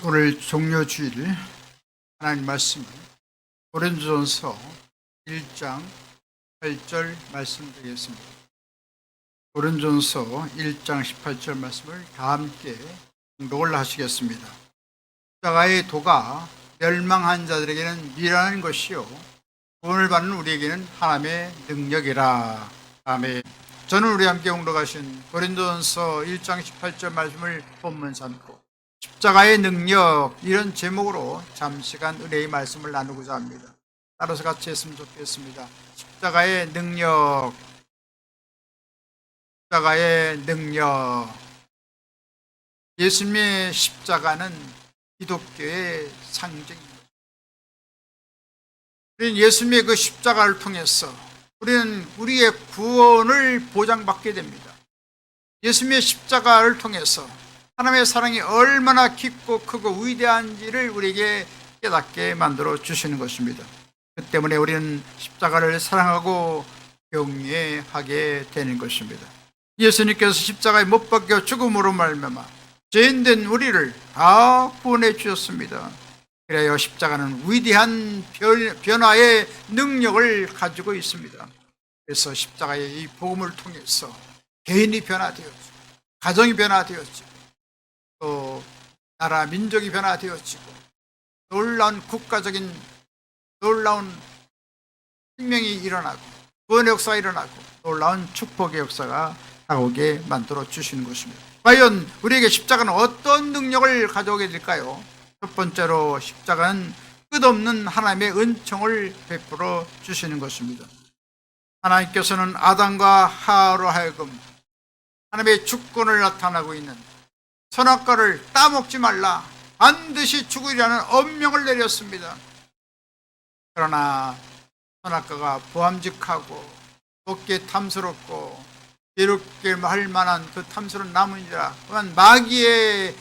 오늘 종료주일 하나님 말씀은 고린도전서 1장 8절 말씀드리겠습니다. 고린도전서 1장 18절 말씀을 다 함께 공독을 하시겠습니다. 십자가의 도가 멸망한 자들에게는 미련한 것이요 구원을 받는 우리에게는 하나님의 능력이라. 아멘. 저는 우리 함께 공독하신 고린도전서 1장 18절 말씀을 본문 삼고 십자가의 능력, 이런 제목으로 잠시간 은혜의 말씀을 나누고자 합니다. 따라서 같이 했으면 좋겠습니다. 십자가의 능력, 십자가의 능력. 예수님의 십자가는 기독교의 상징입니다. 우리는 예수님의 그 십자가를 통해서 우리는 우리의 구원을 보장받게 됩니다. 예수님의 십자가를 통해서 하나님의 사랑이 얼마나 깊고 크고 위대한지를 우리에게 깨닫게 만들어 주시는 것입니다. 그 때문에 우리는 십자가를 사랑하고 경외하게 되는 것입니다. 예수님께서 십자가에 못 박혀 죽음으로 말미암아 죄인된 우리를 다 구원해 주셨습니다. 그래야 십자가는 위대한 변화의 능력을 가지고 있습니다. 그래서 십자가의 이 복음을 통해서 개인이 변화되었죠. 가정이 변화되었죠. 또 나라 민족이 변화되어지고 놀라운 국가적인 놀라운 생명이 일어나고 구원의 역사가 일어나고 놀라운 축복의 역사가 다가오게 만들어 주시는 것입니다. 과연 우리에게 십자가는 어떤 능력을 가져오게 될까요? 첫 번째로 십자가는 끝없는 하나님의 은총을 베풀어 주시는 것입니다. 하나님께서는 아담과 하와로 하여금 하나님의 주권을 나타나고 있는 선악과를 따먹지 말라, 반드시 죽으리라는 엄명을 내렸습니다. 그러나 선악과가 보암직하고 곱게 탐스럽고 괴롭게 할 만한 그 탐스러운 나무니라 그만 마귀의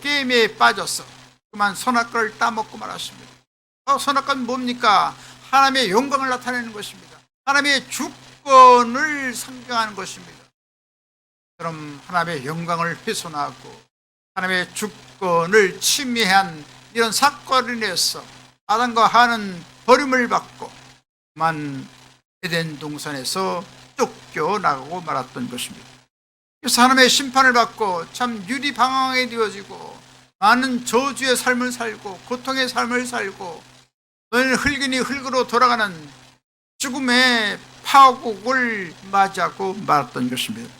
게임에 빠져서 그만 선악과를 따먹고 말았습니다. 선악과는 뭡니까? 하나님의 영광을 나타내는 것입니다. 하나님의 주권을 상징하는 것입니다. 그럼 하나님의 영광을 훼손하고 하나님의 주권을 침해한 이런 사건을 인해서 아담과 하와는 버림을 받고 그만 에덴 동산에서 쫓겨나가고 말았던 것입니다. 그래서 하나님의 심판을 받고 참 유리방황하게 되어지고 많은 저주의 삶을 살고 고통의 삶을 살고 너희는 흙이니 흙으로 돌아가는 죽음의 파국을 맞이하고 말았던 것입니다.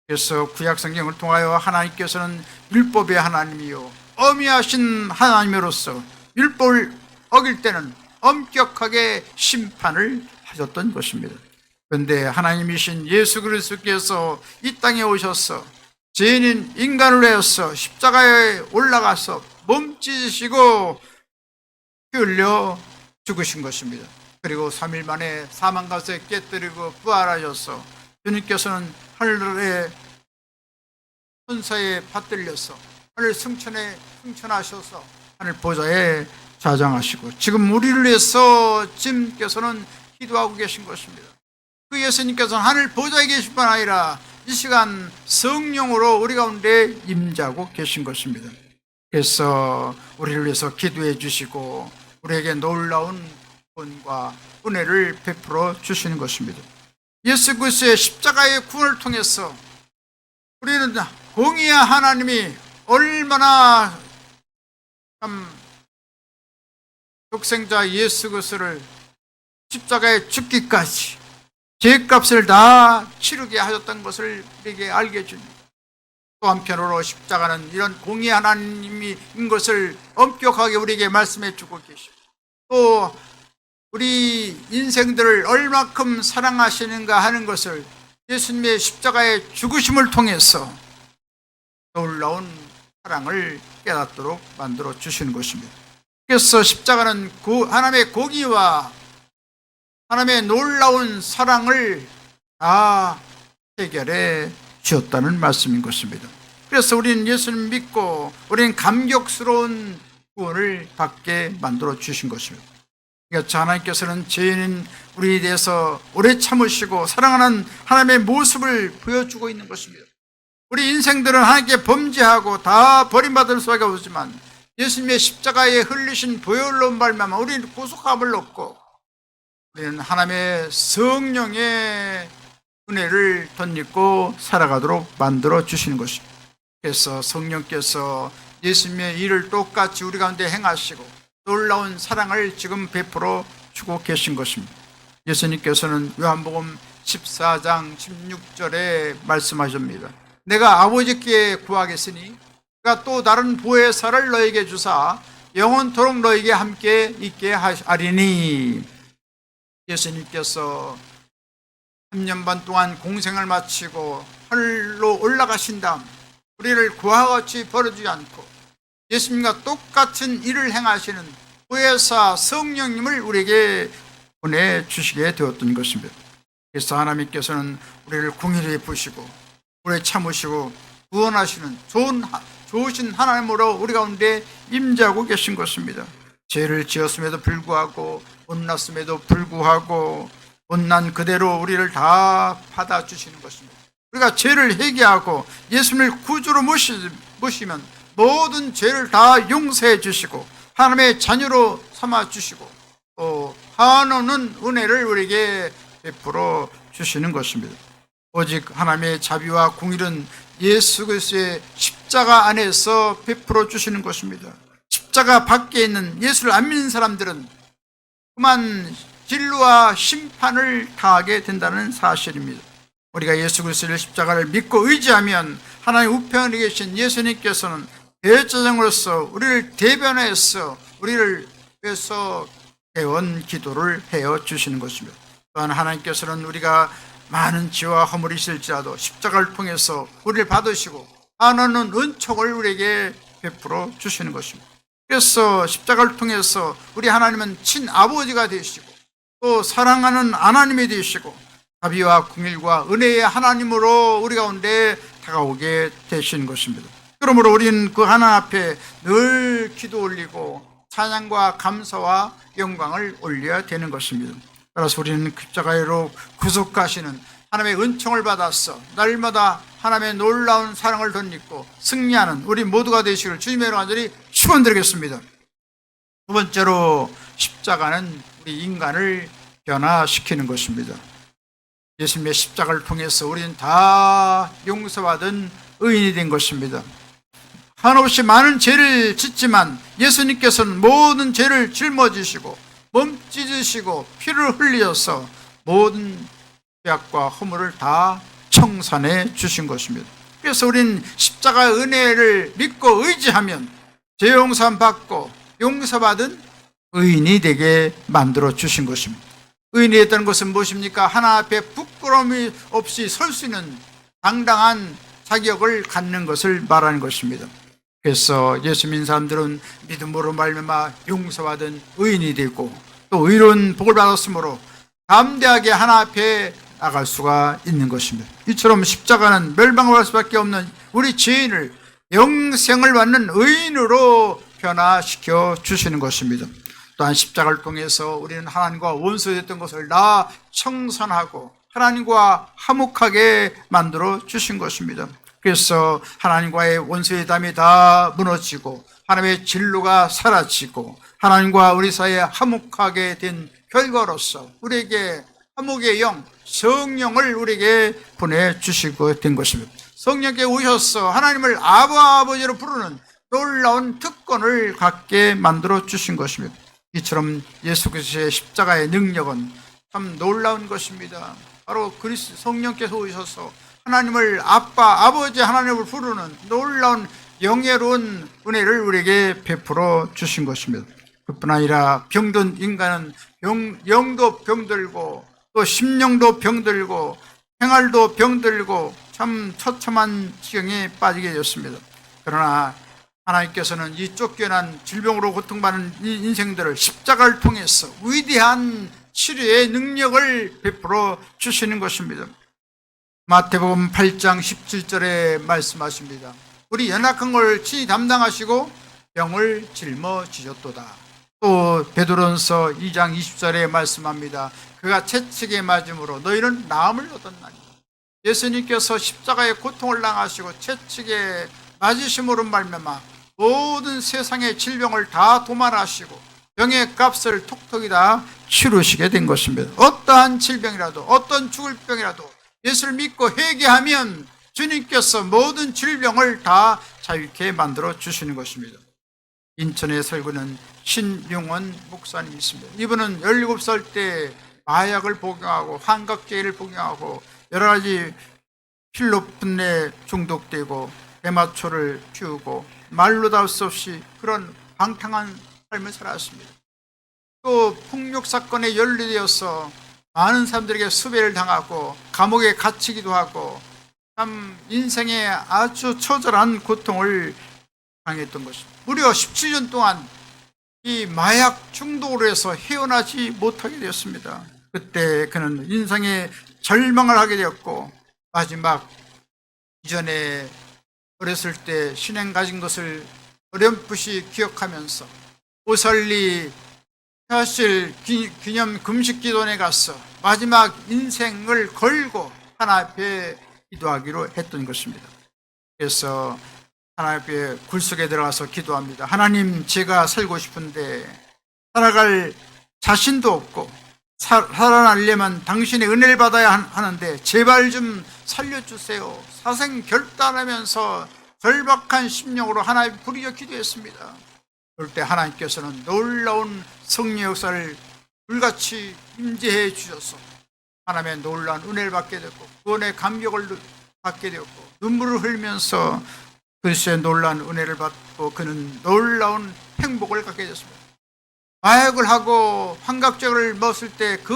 그래서 구약성경을 통하여 하나님께서는 율법의 하나님이요 엄위하신 하나님으로서 율법을 어길 때는 엄격하게 심판을 하셨던 것입니다. 그런데 하나님이신 예수 그리스도께서 이 땅에 오셔서 죄인인 인간을 내어서 십자가에 올라가서 몸 찢으시고 피 흘려 죽으신 것입니다. 그리고 3일 만에 사망 가운데 깨뜨리고 부활하셔서 주님께서는 하늘의 천사에 받들려서 하늘 승천하셔서 하늘 보좌에 좌정하시고 지금 우리를 위해서 주님께서는 기도하고 계신 것입니다. 그 예수님께서는 하늘 보좌에 계실 뿐 아니라 이 시간 성령으로 우리 가운데 임재하고 계신 것입니다. 그래서 우리를 위해서 기도해 주시고 우리에게 놀라운 구원과 은혜를 베풀어 주시는 것입니다. 예수 그리스도의 십자가의 구원을 통해서 우리는 공의의 하나님이 얼마나 참 독생자 예수 그리스도를 십자가에 죽기까지 죄값을 다 치르게 하셨던 것을 우리에게 알게 해줍니다. 또 한편으로 십자가는 이런 공의의 하나님인 것을 엄격하게 우리에게 말씀해 주고 계십니다. 또 우리 인생들을 얼마큼 사랑하시는가 하는 것을 예수님의 십자가의 죽으심을 통해서 놀라운 사랑을 깨닫도록 만들어 주시는 것입니다. 그래서 십자가는 하나님의 공의와 하나님의 놀라운 사랑을 다 해결해 주었다는 말씀인 것입니다. 그래서 우리는 예수님 믿고 우리는 감격스러운 구원을 받게 만들어 주신 것입니다. 그러니까 하나님께서는 죄인인 우리에 대해서 오래 참으시고 사랑하는 하나님의 모습을 보여주고 있는 것입니다. 우리 인생들은 하나님께 범죄하고 다 버림받을 수밖에 없지만 예수님의 십자가에 흘리신 보혈로 말미암아 우리는 구속함을 얻고 우리는 하나님의 성령의 은혜를 덧입고 살아가도록 만들어 주시는 것입니다. 그래서 성령께서 예수님의 일을 똑같이 우리 가운데 행하시고 놀라운 사랑을 지금 베풀어 주고 계신 것입니다. 예수님께서는 요한복음 14장 16절에 말씀하십니다. 내가 아버지께 구하겠으니 그가 또 다른 보혜사를 너에게 주사 영원토록 너에게 함께 있게 하리니. 예수님께서 3년 반 동안 공생을 마치고 하늘로 올라가신 다음 우리를 구와 같이 버려주지 않고 예수님과 똑같은 일을 행하시는 보혜사 성령님을 우리에게 보내주시게 되었던 것입니다. 그래서 하나님께서는 우리를 긍휼히 보시고 오래 참으시고 구원하시는 좋으신 하나님으로 우리 가운데 임재하고 계신 것입니다. 죄를 지었음에도 불구하고 못났음에도 불구하고 못난 그대로 우리를 다 받아주시는 것입니다. 우리가 죄를 회개하고 예수님을 구주로 모시면 모든 죄를 다 용서해 주시고 하나님의 자녀로 삼아 주시고 또 한없는 은혜를 우리에게 베풀어 주시는 것입니다. 오직 하나님의 자비와 공의는 예수 그리스도의 십자가 안에서 베풀어 주시는 것입니다. 십자가 밖에 있는 예수를 안 믿는 사람들은 그만 진노와 심판을 당하게 된다는 사실입니다. 우리가 예수 그리스도의 십자가를 믿고 의지하면 하나님 우편에 계신 예수님께서는 대제사장으로서 우리를 대변해서 우리를 위해서 회원 기도를 해어 주시는 것입니다. 또한 하나님께서는 우리가 많은 죄와 허물이 있을지라도 십자가를 통해서 우리를 받으시고 한없는 은총을 우리에게 베풀어 주시는 것입니다. 그래서 십자가를 통해서 우리 하나님은 친아버지가 되시고 또 사랑하는 하나님이 되시고 자비와 긍휼과 은혜의 하나님으로 우리 가운데 다가오게 되시는 것입니다. 그러므로 우리는 그 하나님 앞에 늘 기도 올리고 찬양과 감사와 영광을 올려야 되는 것입니다. 따라서 우리는 십자가로 구속하시는 하나님의 은총을 받아서 날마다 하나님의 놀라운 사랑을 덧입고 승리하는 우리 모두가 되시기를 주님의 이름으로 간절히 축원드리겠습니다. 두 번째로 십자가는 우리 인간을 변화시키는 것입니다. 예수님의 십자가를 통해서 우리는 다 용서받은 의인이 된 것입니다. 한없이 많은 죄를 짓지만 예수님께서는 모든 죄를 짊어지시고 몸 찢으시고 피를 흘리셔서 모든 죄악과 허물을 다 청산해 주신 것입니다. 그래서 우리는 십자가의 은혜를 믿고 의지하면 죄 용서 받고 용서받은 의인이 되게 만들어 주신 것입니다. 의인이 됐다는 것은 무엇입니까? 하나 앞에 부끄러움이 없이 설 수 있는 당당한 자격을 갖는 것을 말하는 것입니다. 그래서 예수 믿는 사람들은 믿음으로 말미암아 용서받은 의인이 되고 또 의로운 복을 받았으므로 담대하게 하나 앞에 나갈 수가 있는 것입니다. 이처럼 십자가는 멸망할 수밖에 없는 우리 죄인을 영생을 받는 의인으로 변화시켜 주시는 것입니다. 또한 십자가를 통해서 우리는 하나님과 원수됐던 것을 다 청산하고 하나님과 화목하게 만들어 주신 것입니다. 그래서 하나님과의 원수의 담이 다 무너지고 하나님의 진노가 사라지고 하나님과 우리 사이에 화목하게 된 결과로서 우리에게 화목의 영, 성령을 우리에게 보내주시고 된 것입니다. 성령께 오셔서 하나님을 아버지로 부르는 놀라운 특권을 갖게 만들어 주신 것입니다. 이처럼 예수 그리스도의 십자가의 능력은 참 놀라운 것입니다. 바로 그리스도 성령께서 오셔서 하나님을 아버지 하나님을 부르는 놀라운 영예로운 은혜를 우리에게 베풀어 주신 것입니다. 그뿐 아니라 병든 인간은 영도 병들고 또 심령도 병들고 생활도 병들고 참 처참한 지경에 빠지게 되었습니다. 그러나 하나님께서는 이 쫓겨난 질병으로 고통받는 이 인생들을 십자가를 통해서 위대한 치료의 능력을 베풀어 주시는 것입니다. 마태복음 8장 17절에 말씀하십니다. 우리 연약한 걸 친히 담당하시고 병을 짊어지셨도다. 또 베드로전서 2장 20절에 말씀합니다. 그가 채찍에 맞음으로 너희는 나음을 얻었나니. 예수님께서 십자가의 고통을 당하시고 채찍에 맞으심으로 말미암아 모든 세상의 질병을 다 도말하시고 병의 값을 톡톡히 다 치르시게 된 것입니다. 어떠한 질병이라도 어떤 죽을 병이라도 예수를 믿고 회개하면 주님께서 모든 질병을 다 자유케 만들어 주시는 것입니다. 인천에 살고는 신용원 목사님이 있습니다. 이분은 17살 때 마약을 복용하고 환각제를 복용하고 여러 가지 필로폰에 중독되고 대마초를 피우고 말로도 할 수 없이 그런 방탕한 삶을 살았습니다. 또 폭력 사건에 연루되어서 많은 사람들에게 수배를 당하고 감옥에 갇히기도 하고 참 인생에 아주 처절한 고통을 당했던 것입니다. 무려 17년 동안 이 마약 중독으로 해서 헤어나지 못하게 되었습니다. 그때 그는 인생에 절망을 하게 되었고 마지막 이전에 어렸을 때 신행 가진 것을 어렴풋이 기억하면서 오설리 사실 기념 금식 기도원에 가서 마지막 인생을 걸고 하나님 앞에 기도하기로 했던 것입니다. 그래서 하나님 앞에 굴속에 들어가서 기도합니다. 하나님, 제가 살고 싶은데 살아갈 자신도 없고 살아나려면 당신의 은혜를 받아야 하는데 제발 좀 살려주세요. 사생 결단하면서 절박한 심령으로 하나님 부르짖어 기도했습니다. 그럴 때 하나님께서는 놀라운 성령 역사를 불같이 임재해 주셔서 하나님의 놀라운 은혜를 받게 됐고 구원의 감격을 받게 되었고 눈물을 흘리면서 그리스도의 놀라운 은혜를 받고 그는 놀라운 행복을 갖게 됐습니다. 마약을 하고 환각제를 먹었을 때 그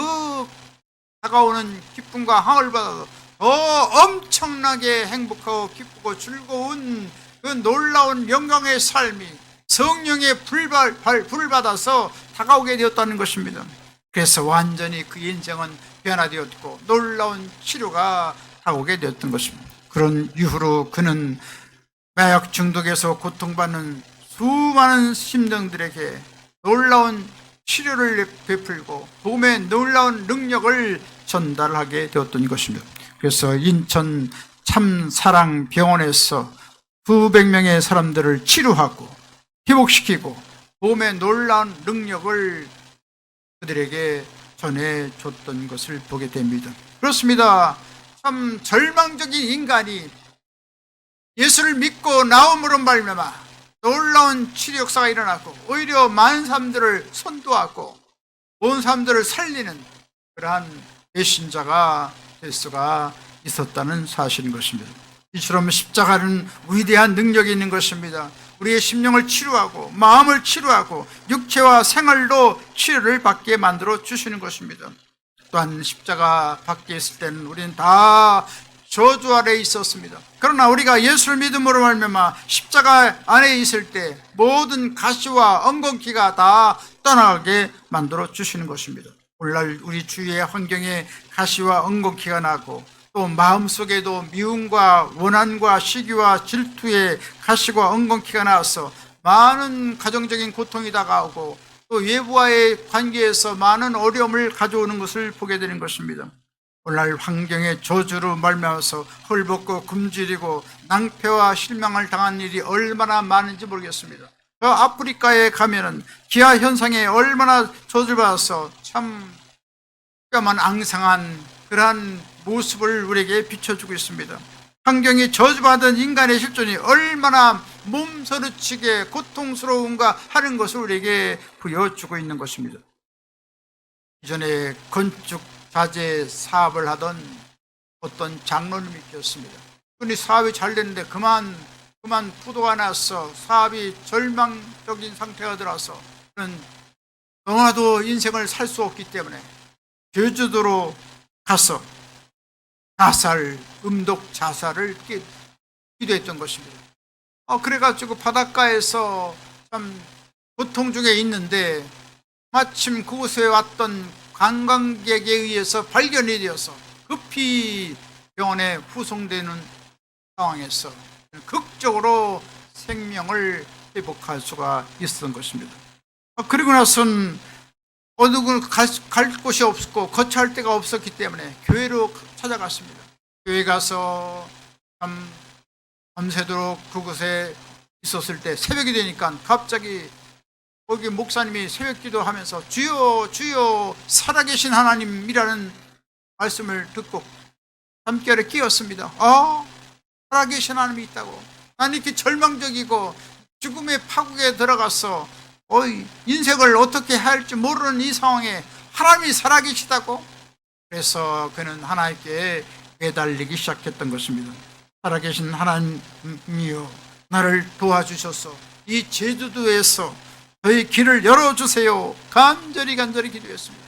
다가오는 기쁨과 항을 받아서 더 엄청나게 행복하고 기쁘고 즐거운 그 놀라운 영광의 삶이 성령의 불을 받아서 다가오게 되었다는 것입니다. 그래서 완전히 그 인생은 변화되었고 놀라운 치료가 다가오게 되었던 것입니다. 그런 이후로 그는 마약 중독에서 고통받는 수많은 심령들에게 놀라운 치료를 베풀고 복음의 놀라운 능력을 전달하게 되었던 것입니다. 그래서 인천 참사랑병원에서 수백 명의 사람들을 치료하고 회복시키고 복음의 놀라운 능력을 그들에게 전해줬던 것을 보게 됩니다. 그렇습니다. 참 절망적인 인간이 예수를 믿고 나옴으로 말미암아 놀라운 치료 역사가 일어나고 오히려 많은 사람들을 선도하고 온 사람들을 살리는 그러한 배신자가 될 수가 있었다는 사실인 것입니다. 이처럼 십자가는 위대한 능력이 있는 것입니다. 우리의 심령을 치료하고 마음을 치료하고 육체와 생활로 치료를 받게 만들어 주시는 것입니다. 또한 십자가 밖에 있을 때는 우리는 다 저주 아래에 있었습니다. 그러나 우리가 예수를 믿음으로 말미암아 십자가 안에 있을 때 모든 가시와 엉겅퀴가 다 떠나게 만들어 주시는 것입니다. 오늘날 우리 주위의 환경에 가시와 엉겅퀴가 나고 또 마음속에도 미움과 원한과 시기와 질투의 가시와 엉겅퀴가 나와서 많은 가정적인 고통이 다가오고 또 외부와의 관계에서 많은 어려움을 가져오는 것을 보게 되는 것입니다. 오늘날 환경의 저주로 말미암아서 헐벗고 굶주리고 낭패와 실망을 당한 일이 얼마나 많은지 모르겠습니다. 저 아프리카에 가면은 기아 현상에 얼마나 저주를 받아서 참 뼈만 앙상한 그러한 모습을 우리에게 비춰주고 있습니다. 환경이 저주받은 인간의 실존이 얼마나 몸서리치게 고통스러운가 하는 것을 우리에게 보여주고 있는 것입니다. 이전에 건축 자재 사업을 하던 어떤 장로님이 있었습니다. 그분이 사업이 잘 됐는데 그만 부도가 나서 사업이 절망적인 상태가 들어서 그는 너무나도 인생을 살 수 없기 때문에 제주도로 가서 음독 자살을 기도했던 것입니다. 그래가지고 바닷가에서 참 고통 중에 있는데 마침 그곳에 왔던 관광객에 의해서 발견이 되어서 급히 병원에 후송되는 상황에서 극적으로 생명을 회복할 수가 있었던 것입니다. 그리고 나서는 어느 갈 곳이 없었고 거처할 데가 없었기 때문에 교회로 찾아갔습니다. 교회 가서 밤새도록 그곳에 있었을 때 새벽이 되니까 갑자기 거기 목사님이 새벽 기도하면서 주여 주여 살아계신 하나님이라는 말씀을 듣고 잠결에 끼었습니다. 살아계신 하나님이 있다고. 난 이렇게 절망적이고 죽음의 파국에 들어가서 인생을 어떻게 해야 할지 모르는 이 상황에 하나님이 살아계시다고. 그래서 그는 하나님께 매달리기 시작했던 것입니다. 살아계신 하나님이여, 나를 도와주셔서 이 제주도에서 저희 길을 열어주세요. 간절히 기도했습니다.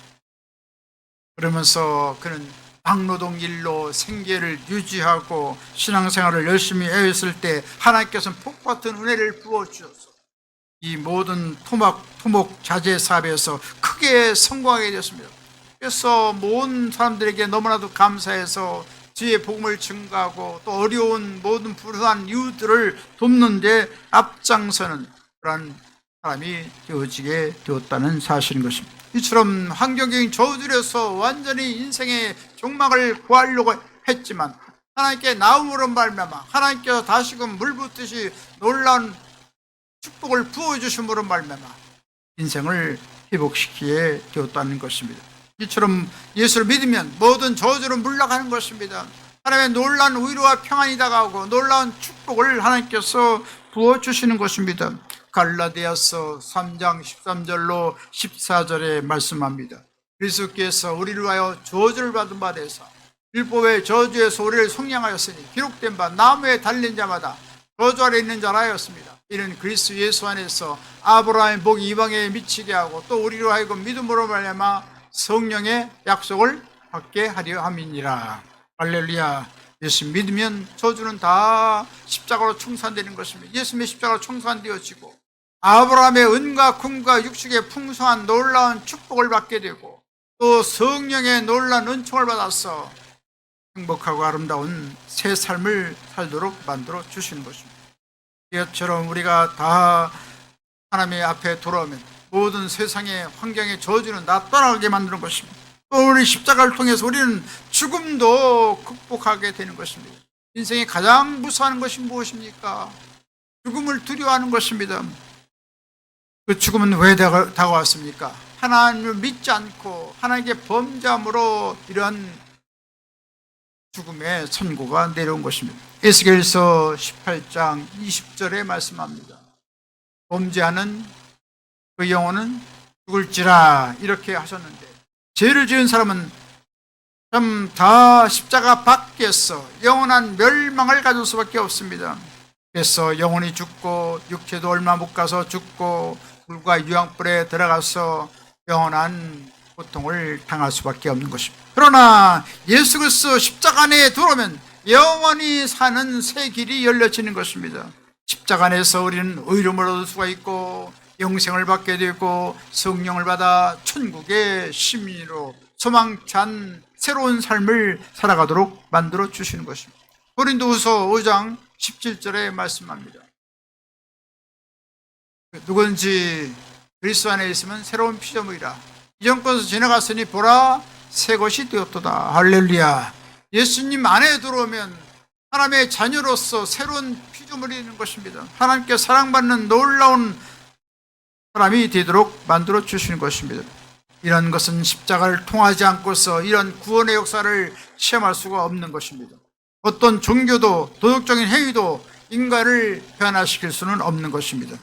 그러면서 그는 막노동 일로 생계를 유지하고 신앙생활을 열심히 해왔을 때 하나님께서는 폭 같은 은혜를 부어주셔서 이 모든 토목 자재 사업에서 크게 성공하게 되었습니다. 그래서 모든 사람들에게 너무나도 감사해서 주의 복음을 증거하고 또 어려운 모든 불쌍한 이웃들을 돕는 데 앞장서는 그런 사람이 되어지게 되었다는 사실인 것입니다. 이처럼 환경적인 저주에서 완전히 인생의 종막을 구하려고 했지만 하나님께 나음으로 말미암아 하나님께서 다시금 물붓듯이 놀라운 축복을 부어주심으로 말미암아 인생을 회복시키게 되었다는 것입니다. 이처럼 예수를 믿으면 모든 저주는 물러가는 것입니다. 하나님의 놀라운 위로와 평안이 다가오고 놀라운 축복을 하나님께서 부어주시는 것입니다. 갈라디아서 3장 13절로 14절에 말씀합니다. 그리스도께서 우리를 위하여 저주를 받은 바 되사 율법의 저주에서 우리를 속량하였으니 기록된 바 나무에 달린 자마다 저주 아래 있는 자라 하였습니다. 이는 그리스도 예수 안에서 아브라함의 복이 이방에 미치게 하고 또 우리로 하여금 믿음으로 말미암아 성령의 약속을 받게 하려 함이니라. 할렐루야. 예수 믿으면 저주는 다 십자가로 청산되는 것입니다. 예수님의 십자가로 청산되어지고 아브라함의 은과 금과 육축의 풍성한 놀라운 축복을 받게 되고 또 성령의 놀라운 은총을 받아서 행복하고 아름다운 새 삶을 살도록 만들어 주시는 것입니다. 이것처럼 우리가 다 하나님의 앞에 돌아오면 모든 세상의 환경의 저주는 다 떠나게 만드는 것입니다. 또 우리 십자가를 통해서 우리는 죽음도 극복하게 되는 것입니다. 인생에 가장 무서워하는 것이 무엇입니까? 죽음을 두려워하는 것입니다. 그 죽음은 왜 다가왔습니까? 하나님을 믿지 않고 하나님께 범죄함으로 이러한 죽음의 선고가 내려온 것입니다. 에스겔서 18장 20절에 말씀합니다. 범죄하는 그 영혼은 죽을지라 이렇게 하셨는데 죄를 지은 사람은 참 다 십자가 밖에서 영원한 멸망을 가질 수밖에 없습니다. 그래서 영혼이 죽고 육체도 얼마 못 가서 죽고 불과 유황불에 들어가서 영원한 고통을 당할 수밖에 없는 것입니다. 그러나 예수 그리스도 십자가 안에 들어오면 영원히 사는 새 길이 열려지는 것입니다. 십자가 안에서 우리는 의름을 얻을 수가 있고 영생을 받게 되고 성령을 받아 천국의 시민으로 소망찬 새로운 삶을 살아가도록 만들어 주시는 것입니다. 고린도후서 5장 17절에 말씀합니다. 누구든지 그리스도 안에 있으면 새로운 피조물이라 이전 것은 지나갔으니 보라 새 것이 되었도다. 할렐루야. 예수님 안에 들어오면 하나님의 자녀로서 새로운 피조물이 있는 것입니다. 하나님께 사랑받는 놀라운 사람이 되도록 만들어 주시는 것입니다. 이런 것은 십자가를 통하지 않고서 이런 구원의 역사를 체험할 수가 없는 것입니다. 어떤 종교도 도덕적인 행위도 인간을 변화시킬 수는 없는 것입니다.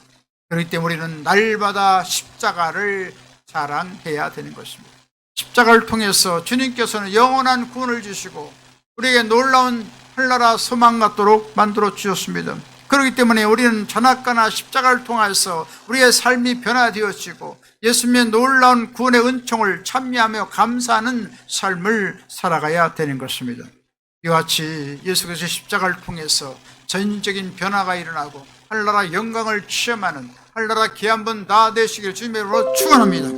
그렇기 때문에 우리는 날마다 십자가를 자랑해야 되는 것입니다. 십자가를 통해서 주님께서는 영원한 구원을 주시고 우리에게 놀라운 한나라 소망 갖도록 만들어 주셨습니다. 그렇기 때문에 우리는 전학가나 십자가를 통해서 우리의 삶이 변화되어지고 예수님의 놀라운 구원의 은총을 찬미하며 감사하는 삶을 살아가야 되는 것입니다. 이와 같이 예수 그리스도의 십자가를 통해서 전적인 변화가 일어나고 하늘나라 영광을 체험하는 하늘나라 귀한분 다 되시길 주님의 이름으로 축원합니다.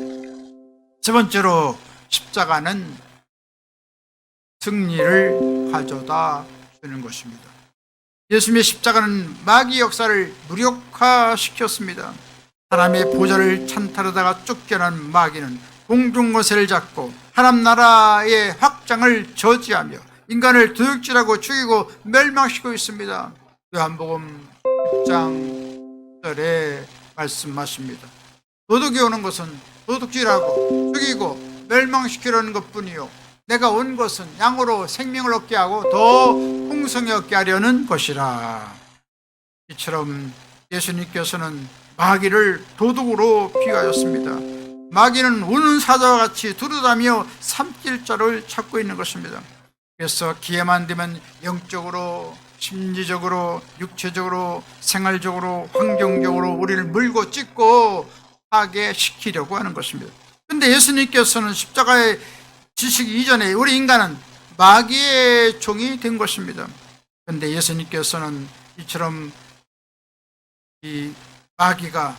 세 번째로 십자가는 승리를 가져다 주는 것입니다. 예수님의 십자가는 마귀 역사를 무력화시켰습니다. 하나님의 보좌를 찬탈하다가 쫓겨난 마귀는 공중거세를 잡고 하나님 나라의 확장을 저지하며 인간을 도둑질하고 죽이고 멸망시키고 있습니다. 요한복음 6장 10절에 말씀하십니다. 도둑이 오는 것은 도둑질하고 죽이고 멸망시키려는 것뿐이요 내가 온 것은 양으로 생명을 얻게 하고 더 풍성히 얻게 하려는 것이라. 이처럼 예수님께서는 마귀를 도둑으로 비유하였습니다. 마귀는 우는 사자와 같이 두루다니며 삼킬 자를 찾고 있는 것입니다. 그래서 기회만 되면 영적으로, 심리적으로, 육체적으로, 생활적으로, 환경적으로 우리를 물고 찢고 파괴시키려고 하는 것입니다. 그런데 예수님께서는 십자가의 지식 이전에 우리 인간은 마귀의 종이 된 것입니다. 그런데 예수님께서는 이처럼 이 마귀가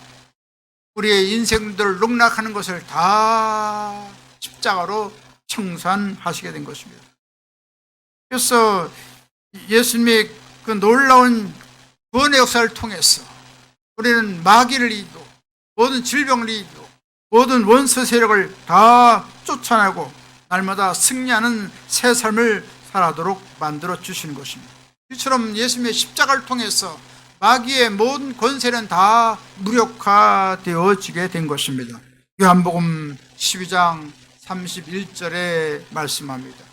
우리의 인생들을 농락하는 것을 다 십자가로 청산하시게 된 것입니다. 그래서 예수님의 그 놀라운 구원의 역사를 통해서 우리는 마귀를 이기고 모든 질병을 이기고 모든 원수 세력을 다 쫓아내고 날마다 승리하는 새 삶을 살아도록 만들어 주시는 것입니다. 이처럼 예수님의 십자가를 통해서 마귀의 모든 권세는 다 무력화되어지게 된 것입니다. 요한복음 12장 31절에 말씀합니다.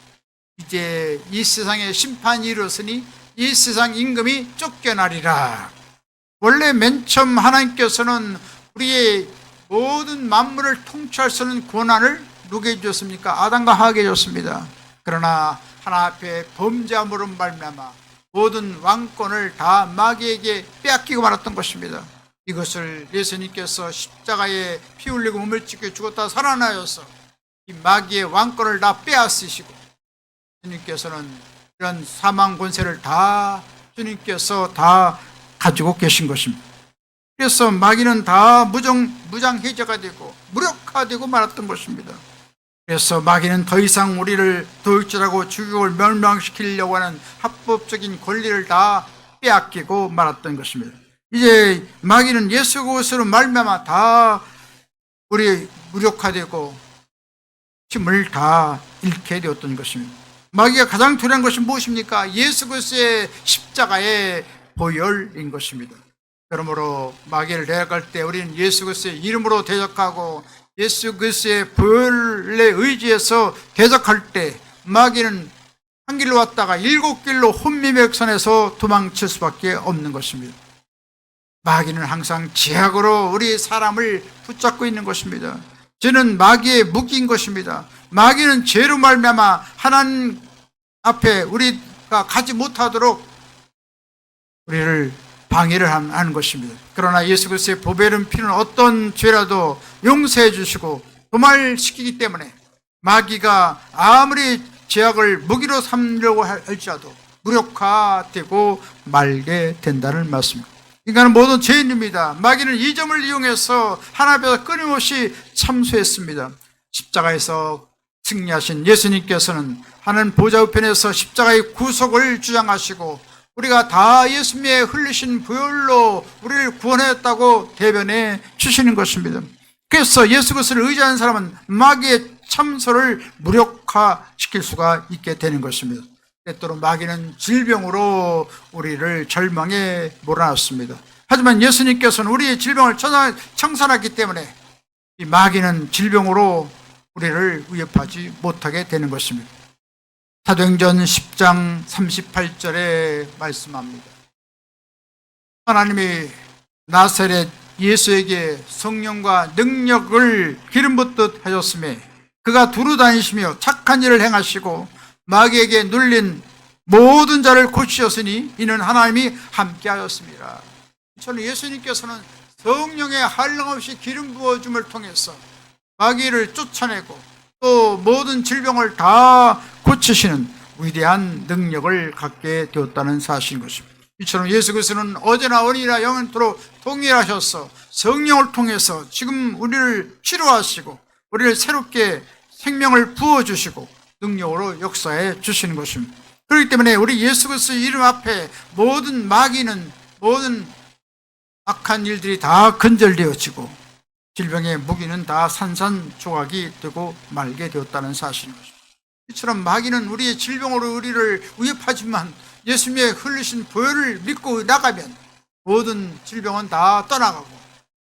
이제 이 세상의 심판이 이르렀으니 이 세상 임금이 쫓겨나리라. 원래 맨 처음 하나님께서는 우리의 모든 만물을 통치할 수 있는 권한을 누구에게 주셨습니까? 아담과 하와에게 줬습니다. 그러나 하나 앞에 범죄함으로 말미암아 모든 왕권을 다 마귀에게 빼앗기고 말았던 것입니다. 이것을 예수님께서 십자가에 피 흘리고 몸을 찢겨 죽었다 살아나셔서 이 마귀의 왕권을 다 빼앗으시고 주님께서는 이런 사망 권세를 다 주님께서 다 가지고 계신 것입니다. 그래서 마귀는 다 무장해제가 되고 무력화되고 말았던 것입니다. 그래서 마귀는 더 이상 우리를 도둑질하고 죽이고 멸망시키려고 하는 합법적인 권리를 다 빼앗기고 말았던 것입니다. 이제 마귀는 예수 그리스도로 말미암아 다 우리 무력화되고 힘을 다 잃게 되었던 것입니다. 마귀가 가장 두려운 것이 무엇입니까? 예수 그리스도의 십자가의 보혈인 것입니다. 그러므로 마귀를 대적할 때 우리는 예수 그리스도의 이름으로 대적하고 예수 그리스도의 보혈에 의지해서 대적할 때 마귀는 한 길로 왔다가 7길로 혼미백산에서 도망칠 수밖에 없는 것입니다. 마귀는 항상 제약으로 우리 사람을 붙잡고 있는 것입니다. 죄는 마귀의 무기인 것입니다. 마귀는 죄로 말미암아 하나님 앞에 우리가 가지 못하도록 우리를 방해를 하는 것입니다. 그러나 예수 그리스도의 보배른 피는 어떤 죄라도 용서해 주시고 도말시키기 때문에 마귀가 아무리 죄악을 무기로 삼려고 할지라도 무력화되고 말게 된다는 말씀입니다. 인간은 모든 죄인입니다. 마귀는 이 점을 이용해서 하나님 앞에서 끊임없이 참수했습니다. 십자가에서 승리하신 예수님께서는 하나님 보좌 우편에서 십자가의 구속을 주장하시고 우리가 다 예수님의 흘리신 보혈로 우리를 구원했다고 대변해 주시는 것입니다. 그래서 예수 그리스도를 의지하는 사람은 마귀의 참소를 무력화시킬 수가 있게 되는 것입니다. 때때로 마귀는 질병으로 우리를 절망에 몰아넣습니다. 하지만 예수님께서는 우리의 질병을 청산했기 때문에 이 마귀는 질병으로 우리를 위협하지 못하게 되는 것입니다. 사도행전 10장 38절에 말씀합니다. 하나님이 나사렛 예수에게 성령과 능력을 기름 붓듯 하셨으며 그가 두루 다니시며 착한 일을 행하시고 마귀에게 눌린 모든 자를 고치셨으니 이는 하나님이 함께 하였습니다. 저는 예수님께서는 성령의 한량없이 기름 부어줌을 통해서 마귀를 쫓아내고 또 모든 질병을 다 고치시는 위대한 능력을 갖게 되었다는 사실인 것입니다. 이처럼 예수 그리스도는 어제나 오늘이나 영원토록 동일하셔서 성령을 통해서 지금 우리를 치료하시고 우리를 새롭게 생명을 부어주시고 능력으로 역사해 주시는 것입니다. 그렇기 때문에 우리 예수 그리스도 이름 앞에 모든 마귀는 모든 악한 일들이 다 근절되어지고 질병의 무기는 다 산산조각이 되고 말게 되었다는 사실인 것입니다. 이처럼 마귀는 우리의 질병으로 우리를 위협하지만 예수님의 흘리신 보혈을 믿고 나가면 모든 질병은 다 떠나가고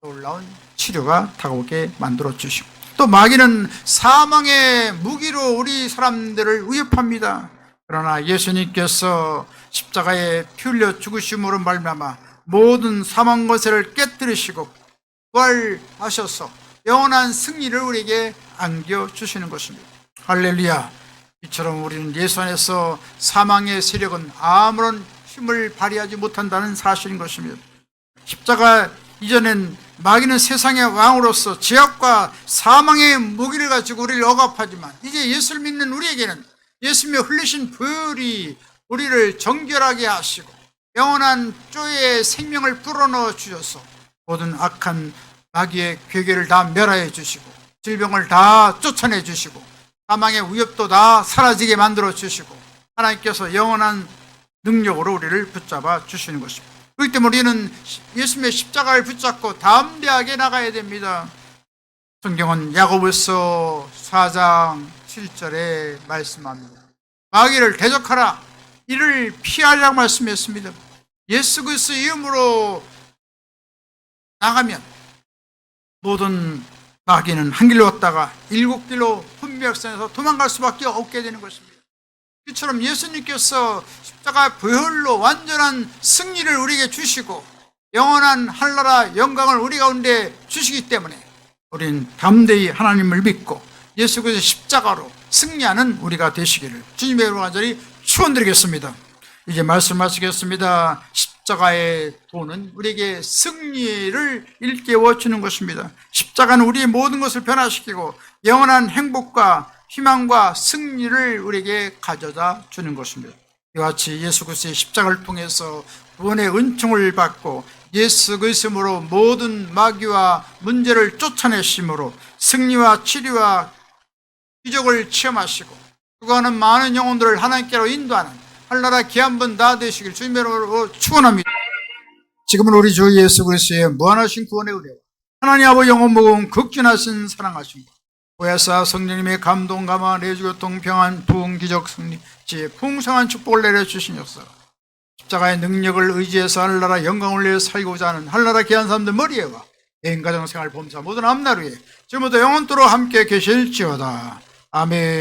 놀라운 치료가 다가오게 만들어 주시고, 또 마귀는 사망의 무기로 우리 사람들을 위협합니다. 그러나 예수님께서 십자가에 피 흘려 죽으심으로 말미암아 모든 사망 권세를 깨뜨리시고 부활하셔서 영원한 승리를 우리에게 안겨주시는 것입니다. 할렐루야. 이처럼 우리는 예수 안에서 사망의 세력은 아무런 힘을 발휘하지 못한다는 사실인 것입니다. 십자가 이전엔 마귀는 세상의 왕으로서 죄악과 사망의 무기를 가지고 우리를 억압하지만, 이제 예수를 믿는 우리에게는 예수님의 흘리신 불이 우리를 정결하게 하시고 영원한 조의 생명을 불어넣어 주셔서 모든 악한 마귀의 괴계를 다 멸하여 주시고 질병을 다 쫓아내 주시고 사망의 위협도 다 사라지게 만들어 주시고 하나님께서 영원한 능력으로 우리를 붙잡아 주시는 것입니다. 그렇기 때문에 우리는 예수님의 십자가를 붙잡고 담대하게 나가야 됩니다. 성경은 야고보서 4장 7절에 말씀합니다. 마귀를 대적하라, 이를 피하라고 말씀했습니다. 예수 그리스도의 이름으로 나가면 모든 마귀는 한 길로 왔다가 일곱 길로 혼미역산에서 도망갈 수밖에 없게 되는 것입니다. 이처럼 예수님께서 십자가 부활로 완전한 승리를 우리에게 주시고 영원한 하늘나라 영광을 우리 가운데 주시기 때문에 우리는 담대히 하나님을 믿고 예수 그리스도의 십자가로 승리하는 우리가 되시기를 주님의 이름으로 간절히 축원드리겠습니다. 이제 말씀 마치겠습니다. 십자가의 도는 우리에게 승리를 일깨워 주는 것입니다. 십자가는 우리의 모든 것을 변화시키고 영원한 행복과 희망과 승리를 우리에게 가져다 주는 것입니다. 이와 같이 예수 그리스도의 십자가를 통해서 구원의 은총을 받고 예수 그리스도로 모든 마귀와 문제를 쫓아내심으로 승리와 치료와 기적을 체험하시고 수고하는 많은 영혼들을 하나님께로 인도하는 하늘나라 귀한 다 되시길 주님의 이름으로 축원합니다. 지금은 우리 주 예수 그리스도의 무한하신 구원의 은혜와 하나님 아버지 영원 무거운 극진하신 사랑하심과 보혜사 성령님의 감동 감화 내주교통 평안 부흥 기적 승리 지혜 풍성한 축복을 내려주신 역사가 십자가의 능력을 의지해서 하늘나라 영광을 위해 살고자 하는 하늘나라 귀한 사람들 머리에와 개인 가정 생활 범사 모든 앞날 위에 지금부터 영원토록 함께 계실지어다. 아멘.